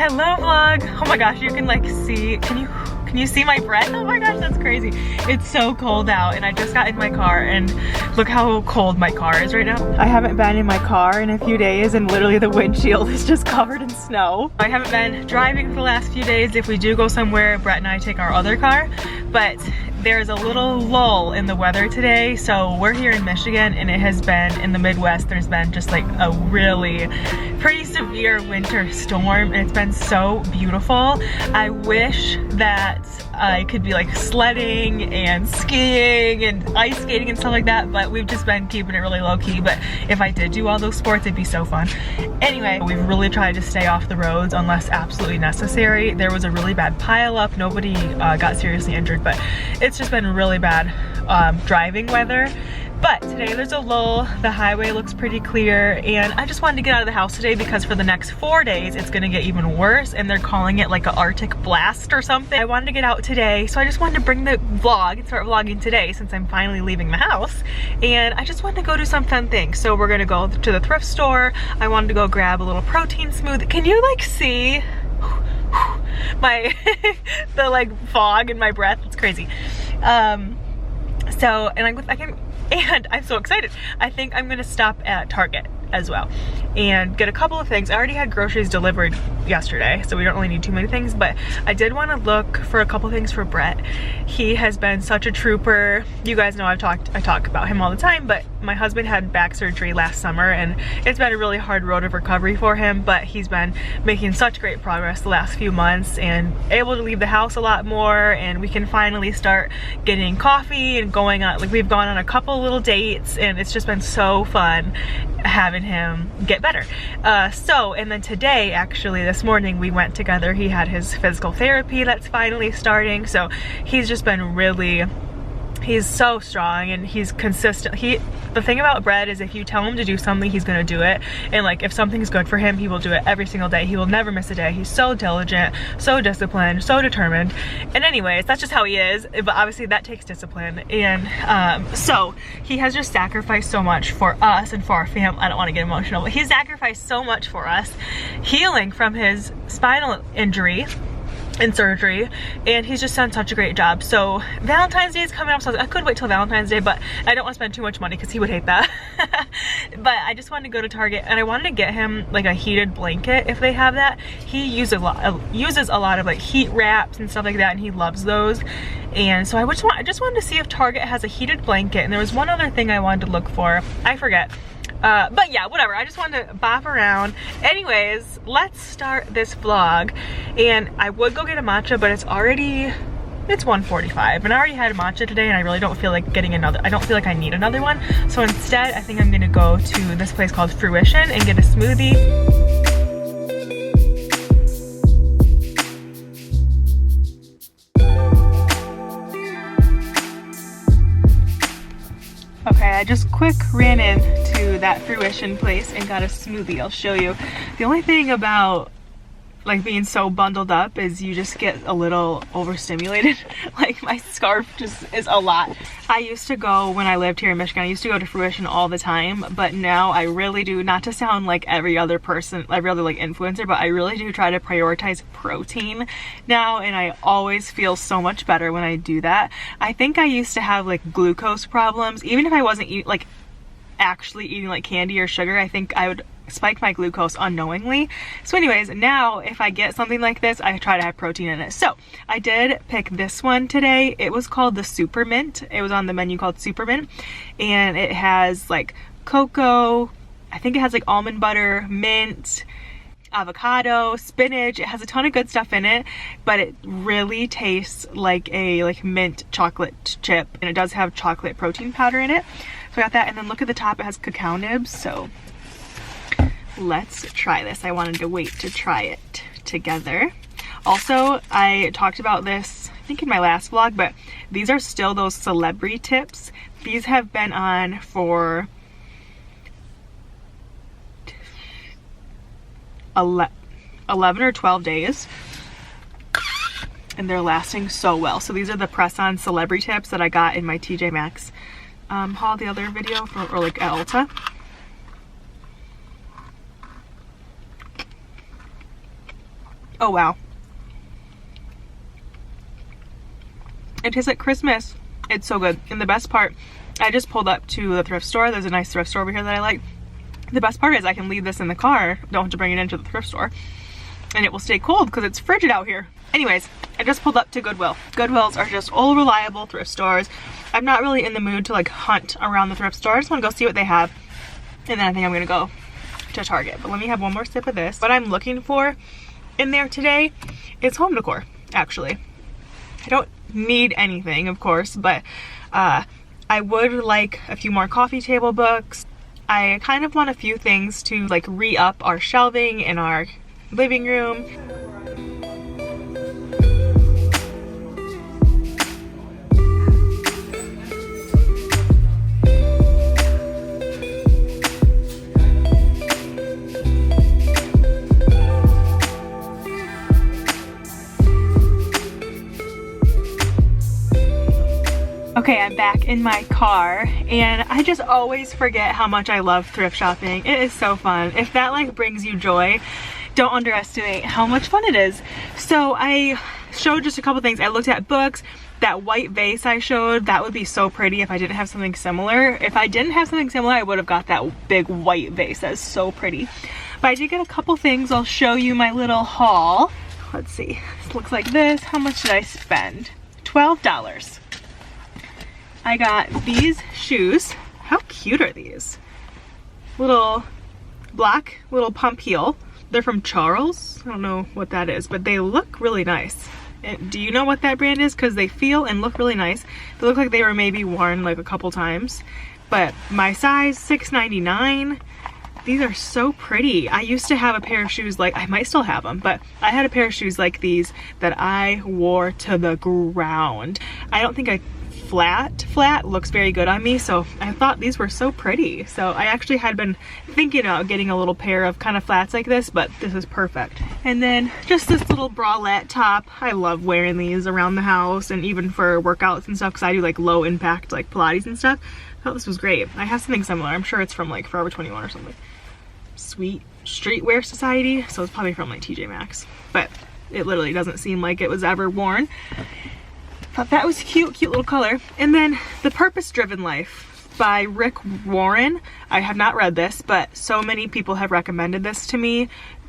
Hello vlog. Oh my gosh, you can like see, can you see my breath? Oh my gosh, that's crazy. It's so cold out and I just got in my car and look how cold my car is right now. I haven't been in my car in a few days and literally the windshield is just covered in snow. I haven't been driving for the last few days. If we do go somewhere, Brett and I take our other car, but there's a little lull in the weather today. So we're here in Michigan and it has been, in the Midwest, there's been just like a really pretty severe winter storm and it's been so beautiful. I wish that I could be like sledding and skiing and ice skating and stuff like that, but we've just been keeping it really low key. But if I did do all those sports, it'd be so fun. Anyway, we've really tried to stay off the roads unless absolutely necessary. There was a really bad pile up. Nobody got seriously injured, but it's just been really bad driving weather. But today there's a lull, the highway looks pretty clear, and I just wanted to get out of the house today because for the next 4 days it's gonna get even worse and they're calling it like an Arctic blast or something. I wanted to get out today, so I just wanted to bring the vlog and start vlogging today since I'm finally leaving the house. And I just wanted to go do some fun things. So we're gonna go to the thrift store. I wanted to go grab a little protein smoothie. Can you like see my, the like fog in my breath? It's crazy. So, and I'm so excited. I think I'm gonna stop at Target as well and get a couple of things. I already had groceries delivered yesterday, so we don't really need too many things, but I did want to look for a couple things for Brett. He has been such a trooper. You guys know I talk about him all the time, but my husband had back surgery last summer and it's been a really hard road of recovery for him, but he's been making such great progress the last few months and able to leave the house a lot more, and we can finally start getting coffee and going on, like we've gone on a couple little dates and it's just been so fun having him get better. And then today, actually this morning, we went together. He had his physical therapy that's finally starting, so he's just been really, he's so strong and he's consistent. The thing about Brett is if you tell him to do something, he's gonna do it. And like if something's good for him, he will do it every single day. He will never miss a day. He's so diligent, so disciplined, so determined. And anyways, that's just how he is. But obviously that takes discipline. And so he has just sacrificed so much for us and for our family. I don't want to get emotional, but he's sacrificed so much for us, healing from his spinal injury in surgery, and he's just done such a great job. So Valentine's Day is coming up, so I could wait till Valentine's Day, but I don't want to spend too much money because he would hate that. But I just wanted to go to Target and I wanted to get him like a heated blanket if they have that. He uses a lot of like heat wraps and stuff like that, and he loves those. And so I just wanted to see if Target has a heated blanket. And there was one other thing I wanted to look for, I forget. But yeah, whatever. I just wanted to bop around. Anyways, let's start this vlog. And I would go get a matcha, but it's 1:45 and I already had a matcha today and I really don't feel like getting another. I don't feel like I need another one. So instead, I think I'm gonna go to this place called Fruition and get a smoothie. Okay, I just quick ran into that Fruition place and got a smoothie. I'll show you. The only thing about like being so bundled up is you just get a little overstimulated. Like my scarf just is a lot. I used to go, when I lived here in Michigan, I used to go to Fruition all the time, but now I really do, not to sound like every other person, every other like influencer, but I really do try to prioritize protein now, and I always feel so much better when I do that. I think I used to have like glucose problems, even if I wasn't actually eating like candy or sugar. I think I would spike my glucose unknowingly. So anyways, now if I get something like this, I try to have protein in it. So I did pick this one today. It was called the Super Mint. It was on the menu called Super Mint, and it has like cocoa, I think it has like almond butter, mint, avocado, spinach. It has a ton of good stuff in it, but it really tastes like a mint chocolate chip, and it does have chocolate protein powder in it. So I got that, and then look at the top, it has cacao nibs. So let's try this. I wanted to wait to try it together. Also, I talked about this, I think in my last vlog, but these are still those celebrity tips. These have been on for 11 or 12 days. And they're lasting so well. So these are the press-on celebrity tips that I got in my TJ Maxx haul the other video, or like at Ulta. Oh wow. It tastes like Christmas. It's so good. And the best part, I just pulled up to the thrift store. There's a nice thrift store over here that I like. The best part is I can leave this in the car. Don't have to bring it into the thrift store. And it will stay cold because it's frigid out here. Anyways, I just pulled up to Goodwill. Goodwills are just all reliable thrift stores. I'm not really in the mood to like hunt around the thrift store. I just want to go see what they have. And then I think I'm gonna go to Target. But let me have one more sip of this. What I'm looking for in there today is home decor, actually. I don't need anything, of course, but I would like a few more coffee table books. I kind of want a few things to like re-up our shelving in our living room. Okay, I'm back in my car and I just always forget how much I love thrift shopping. It is so fun. If that like brings you joy, don't underestimate how much fun it is. So I showed just a couple things. I looked at books. That white vase I showed, that would be so pretty if I didn't have something similar. If I didn't have something similar, I would have got that big white vase. That's so pretty. But I did get a couple things. I'll show you my little haul. Let's see. This looks like this. How much did I spend? $12. I got these shoes. How cute are these? Little black, little pump heel. They're from Charles. I don't know what that is, but they look really nice. And do you know what that brand is? Because they feel and look really nice. They look like they were maybe worn like a couple times. But my size, $6.99. These are so pretty. I used to have a pair of shoes like, I might still have them, but I had a pair of shoes like these that I wore to the ground. I don't think flat looks very good on me, so I thought these were so pretty. So I actually had been thinking about getting a little pair of kind of flats like this, but this is perfect. And then just this little bralette top. I love wearing these around the house and even for workouts and stuff because I do like low impact like Pilates and stuff. I thought this was great. I have something similar. I'm sure it's from like Forever 21 or something. Sweet Streetwear Society, so it's probably from like TJ Maxx, but it literally doesn't seem like it was ever worn. Thought that was cute little color. And then The Purpose Driven Life by Rick Warren. I have not read this, but so many people have recommended this to me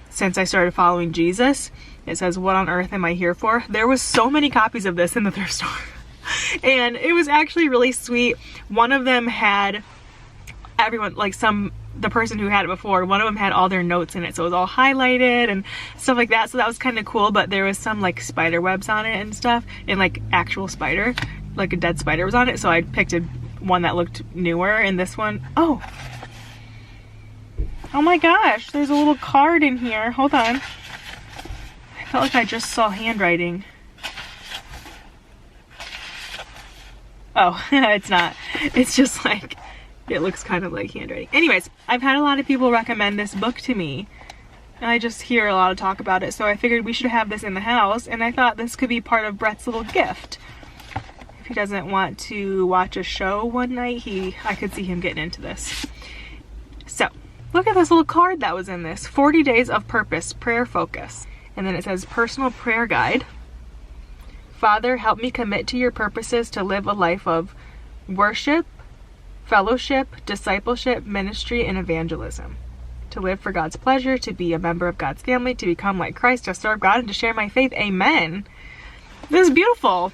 since I started following Jesus. It says, what on earth am I here for? There was so many copies of this in the thrift store. And it was actually really sweet. One of them had everyone, like the person who had it before, one of them had all their notes in it, so it was all highlighted and stuff like that, so that was kind of cool. But there was some like spider webs on it and stuff, and like actual spider, like a dead spider was on it, so I picked one that looked newer. And this one, oh my gosh, there's a little card in here. Hold on, I felt like I just saw handwriting. Oh, it's not, it's just like, it looks kind of like handwriting. Anyways, I've had a lot of people recommend this book to me. And I just hear a lot of talk about it, so I figured we should have this in the house, and I thought this could be part of Brett's little gift. If he doesn't want to watch a show one night, I could see him getting into this. So, look at this little card that was in this. 40 Days of Purpose, Prayer Focus. And then it says, Personal Prayer Guide. Father, help me commit to your purposes to live a life of worship, fellowship, discipleship, ministry, and evangelism. To live for God's pleasure, to be a member of God's family, to become like Christ, to serve God, and to share my faith. Amen. This is beautiful.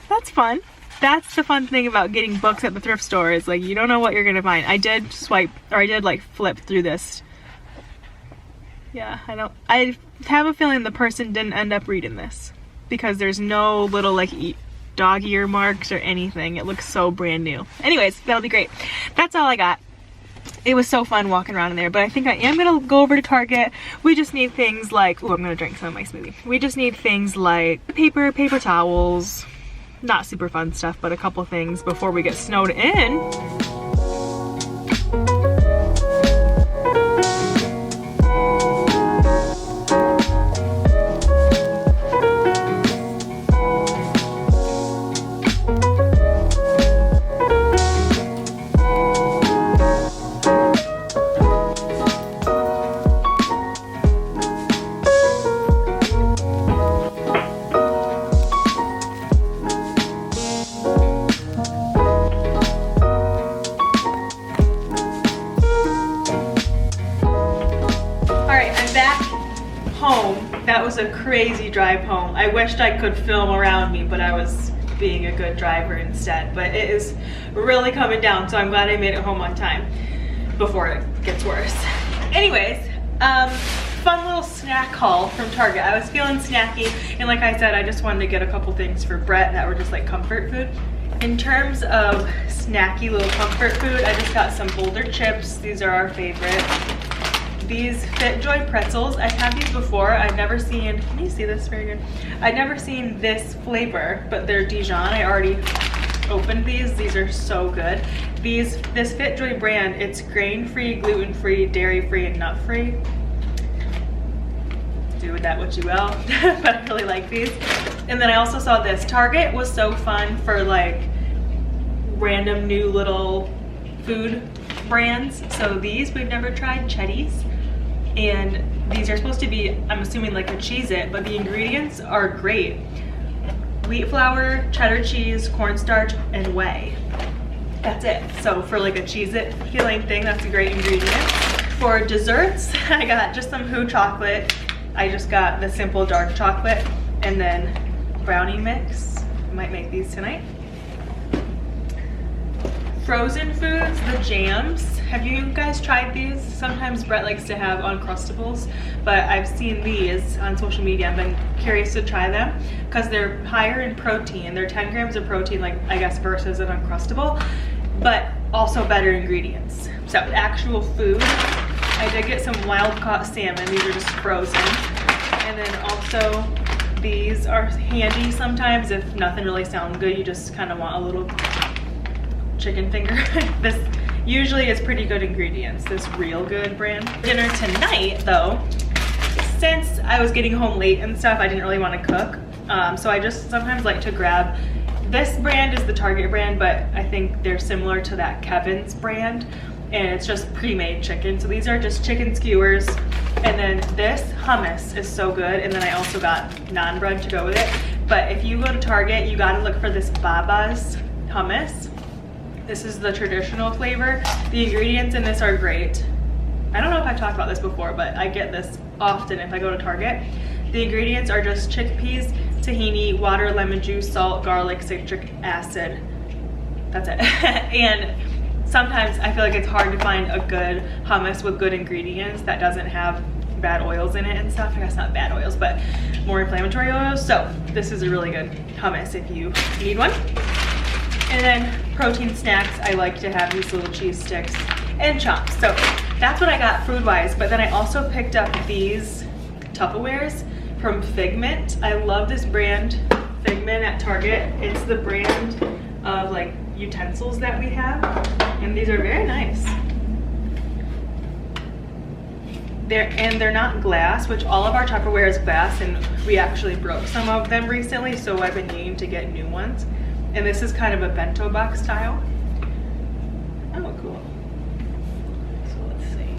That's fun. That's the fun thing about getting books at the thrift store, is like you don't know what you're gonna find. I did like flip through this. Yeah, I have a feeling the person didn't end up reading this because there's no little like dog ear marks or anything. It looks so brand new. Anyways, that'll be great. That's all I got. It was so fun walking around in there, but I think I am gonna go over to Target. We just need things like, oh, I'm gonna drink some of my smoothie. We just need things like paper towels, not super fun stuff, but a couple things before we get snowed in. that was a crazy drive home. I wished I could film around me, but I was being a good driver instead. But it is really coming down, so I'm glad I made it home on time before it gets worse. Anyways, fun little snack haul from Target. I was feeling snacky, and like I said, I just wanted to get a couple things for Brett that were just like comfort food. In terms of snacky little comfort food, I just got some Boulder chips. These are our favorite. These Fit Joy pretzels. I've had these before. I've never seen, can you see this very good? I've never seen this flavor, but they're Dijon. I already opened these. These are so good. This Fit Joy brand, it's grain-free, gluten-free, dairy-free, and nut-free. Do with that what you will, but I really like these. And then I also saw this. Target was so fun for like random new little food brands. So these we've never tried, Chetties. And these are supposed to be, I'm assuming like a Cheez-It, but the ingredients are great. Wheat flour, cheddar cheese, cornstarch, and whey. That's it. So for like a Cheez-It feeling thing, that's a great ingredient. For desserts, I got just some Who chocolate. I just got the simple dark chocolate and then brownie mix. I might make these tonight. Frozen foods, the jams. Have you guys tried these? Sometimes Brett likes to have Uncrustables, but I've seen these on social media. I've been curious to try them because they're higher in protein. They're 10 grams of protein, like I guess versus an Uncrustable, but also better ingredients. So actual food, I did get some wild caught salmon. These are just frozen. And then also these are handy sometimes if nothing really sounds good. You just kind of want a little chicken finger. This usually is pretty good ingredients, this Real Good brand. Dinner tonight though, since I was getting home late and stuff, I didn't really want to cook. So I just sometimes like to grab, this brand is the Target brand, but I think they're similar to that Kevin's brand. And it's just pre-made chicken. So these are just chicken skewers. And then this hummus is so good. And then I also got naan bread to go with it. But if you go to Target, you gotta look for this Baba's hummus. This is the traditional flavor. The ingredients in this are great. I don't know if I've talked about this before, but I get this often if I go to Target. The ingredients are just chickpeas, tahini, water, lemon juice, salt, garlic, citric acid. That's it. And sometimes I feel like it's hard to find a good hummus with good ingredients that doesn't have bad oils in it and stuff. I guess not bad oils, but more inflammatory oils. So this is a really good hummus if you need one. And then protein snacks, I like to have these little cheese sticks and chunks. So that's what I got food-wise. But then I also picked up these Tupperwares from Figment. I love this brand, Figment at Target. It's the brand of like utensils that we have. And these are very nice. They're not glass, which all of our Tupperware is glass, and we actually broke some of them recently, so I've been needing to get new ones. And this is kind of a bento box style. Oh, cool. So let's see.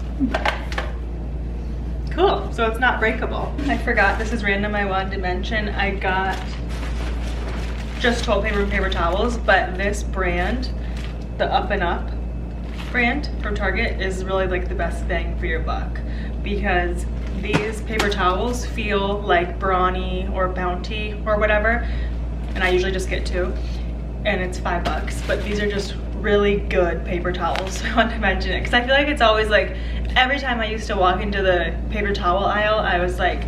Cool, so it's not breakable. I forgot, this is random, I wanted to mention, I got just toilet paper and paper towels, but this brand, the Up and Up brand from Target, is really like the best bang for your buck, because these paper towels feel like Brawny or Bounty or whatever, and I usually just get 2, and it's $5, but these are just really good paper towels. I want to mention it because I feel like it's always like, every time I used to walk into the paper towel aisle, I was like,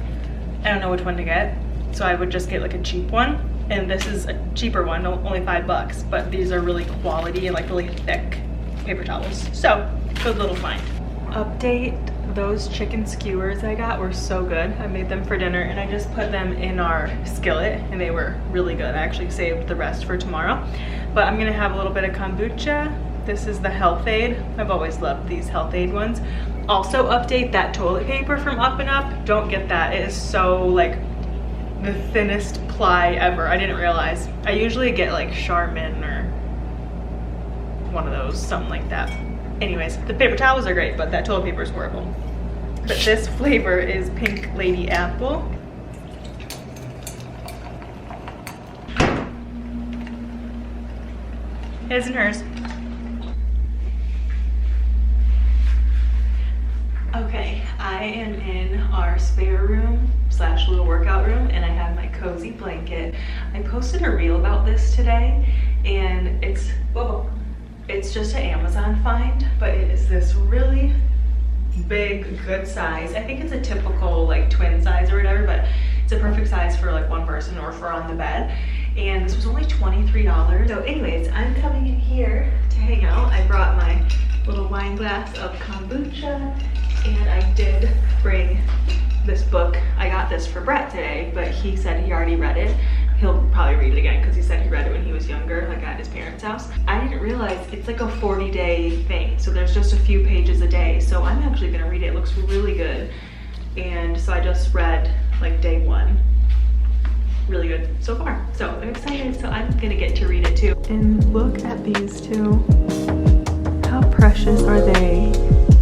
I don't know which one to get, so I would just get like a cheap one. And this is a cheaper one, only $5, but these are really quality and like really thick paper towels. So, good little find. Update, those chicken skewers I got were so good. I made them for dinner and I just put them in our skillet and they were really good. I actually saved the rest for tomorrow. But I'm gonna have a little bit of kombucha. This is the Health Aid. I've always loved these Health Aid ones. Also update that toilet paper from Up and Up. Don't get that, it is so like the thinnest ply ever. I didn't realize. I usually get like Charmin or one of those, something like that. Anyways, the paper towels are great, but that toilet paper is horrible. But this flavor is Pink Lady Apple. His and hers. Okay, I I am in our spare room slash little workout room, and I have my cozy blanket. I posted a reel about this today, and it's just an Amazon find, but it is this really big, good size. I think it's a typical like twin size or whatever, but it's a perfect size for like one person or for on the bed. And this was only $23. So anyways, I'm coming in here to hang out. I brought my little wine glass of kombucha, and I did bring this book. I got this for Brett today, but he said he already read it. He'll probably read it again because he said he read it when he was younger, like at his parents' house. I didn't realize it's like a 40-day thing, so there's just a few pages a day. So I'm actually gonna read it. It looks really good. And so I just read like day 1. Really good so far. So I'm excited, so I'm gonna get to read it too. And look at these two. How precious are they?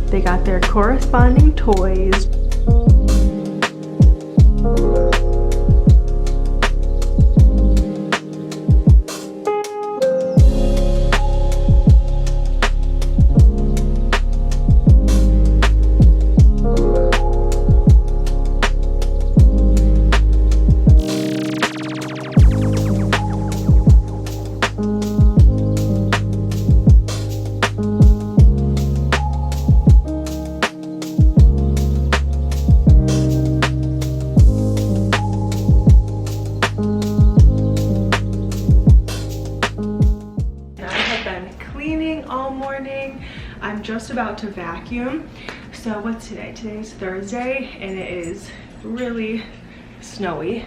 They got their corresponding toys. I'm just about to vacuum. So what's today? Today's Thursday, and it is really snowy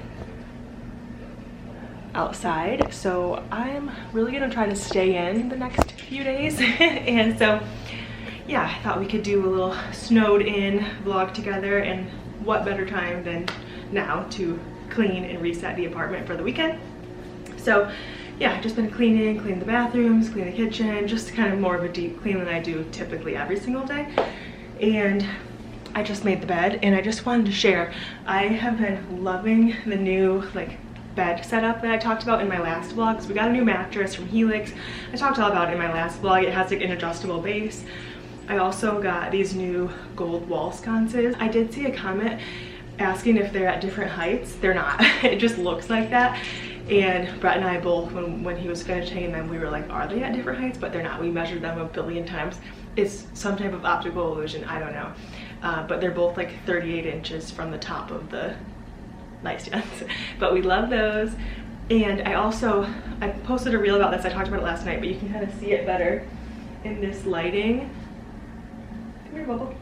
outside. So I'm really gonna try to stay in the next few days. And so yeah, I thought we could do a little snowed in vlog together, and what better time than now to clean and reset the apartment for the weekend. So yeah, I've just been cleaning the bathrooms, clean the kitchen, just kind of more of a deep clean than I do typically every single day. And I just made the bed, and I just wanted to share. I have been loving the new like bed setup that I talked about in my last vlog. So we got a new mattress from Helix. I talked all about it in my last vlog. It has like an adjustable base. I also got these new gold wall sconces. I did see a comment asking if they're at different heights. They're not. It just looks like that. And Brett and I both, when he was finishing them, we were like, are they at different heights? But they're not. We measured them a billion times. It's some type of optical illusion, I don't know. But they're both like 38 inches from the top of the nightstands. But we love those. And I posted a reel about this. I talked about it last night, but you can kind of see it better in this lighting. Come here, Bubble.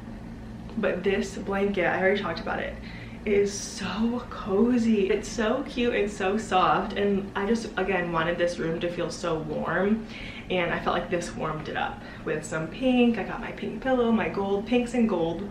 But this blanket, I already talked about it, is so cozy. It's so cute and so soft, and I just again wanted this room to feel so warm, and I felt like this warmed it up with some pink. I got my pink pillow, my gold. Pinks and gold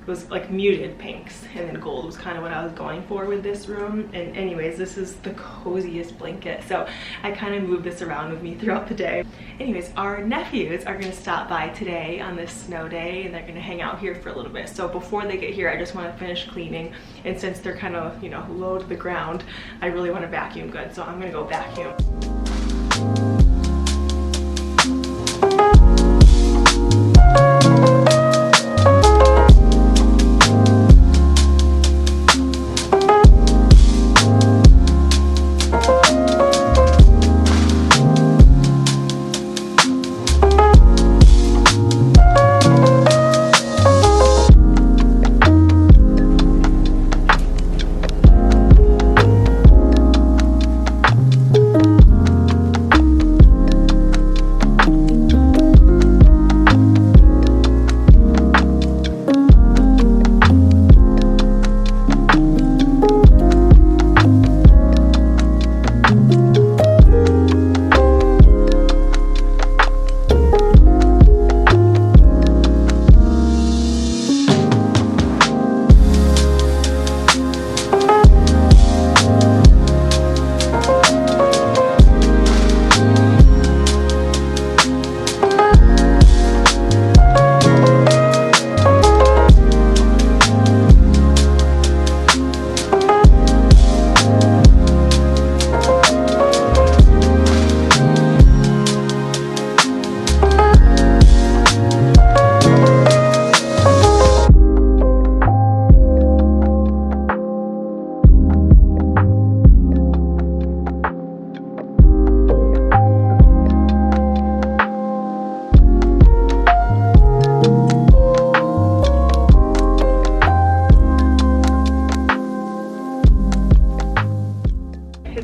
was like muted pinks, and then gold was kind of what I was going for with this room. And anyways, this is the coziest blanket, so I kind of moved this around with me throughout the day. Anyways, our nephews are gonna stop by today on this snow day, and they're gonna hang out here for a little bit. So before they get here, I just want to finish cleaning, and since they're kind of, you know, low to the ground, I really want to vacuum good, so I'm gonna go vacuum.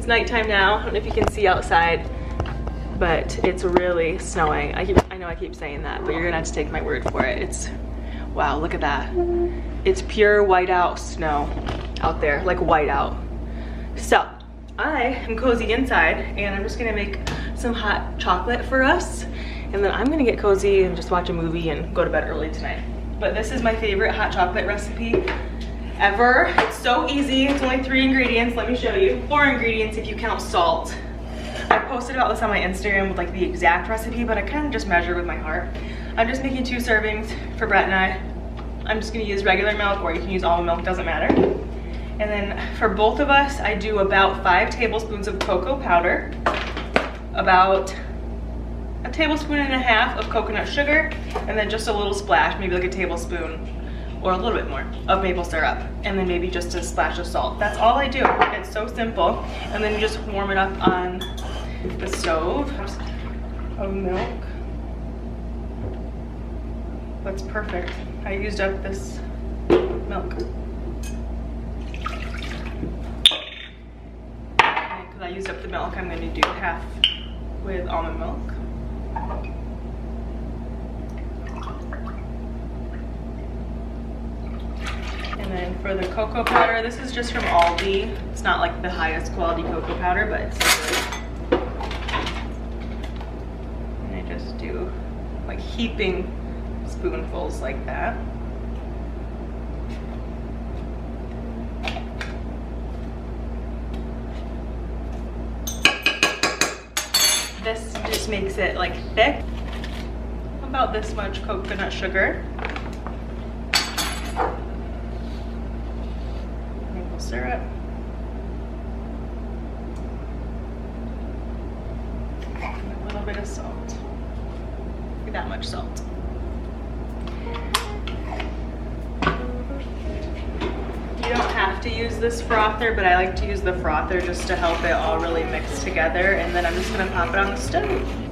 nighttime now. I don't know if you can see outside, but it's really snowing. I know I keep saying that, but you're gonna have to take my word for it. It's, wow, look at that. It's pure whiteout snow out there, like whiteout. So, I am cozy inside, and I'm just gonna make some hot chocolate for us, and then I'm gonna get cozy and just watch a movie and go to bed early tonight. But this is my favorite hot chocolate recipe ever. It's so easy. It's only 3 ingredients. Let me show you. 4 ingredients if you count salt. I posted about this on my Instagram with like the exact recipe, but I kind of just measure with my heart. I'm just making 2 servings for Brett and I. I'm just gonna use regular milk, or you can use almond milk, doesn't matter. And then for both of us, I do about 5 tablespoons of cocoa powder, about 1.5 tablespoons of coconut sugar, and then just a little splash, maybe like a tablespoon or a little bit more of maple syrup, and then maybe just a splash of salt. That's all I do. It's so simple. And then you just warm it up on the stove. Of milk. That's perfect. I used up this milk. Because I used up the milk, I'm going to do half with almond milk. And then for the cocoa powder, this is just from Aldi. It's not like the highest quality cocoa powder, but it's so good. And I just do like heaping spoonfuls like that. This just makes it like thick. About this much coconut sugar. Maple syrup. And a little bit of salt. That much salt. You don't have to use this frother, but I like to use the frother just to help it all really mix together, and then I'm just gonna pop it on the stove.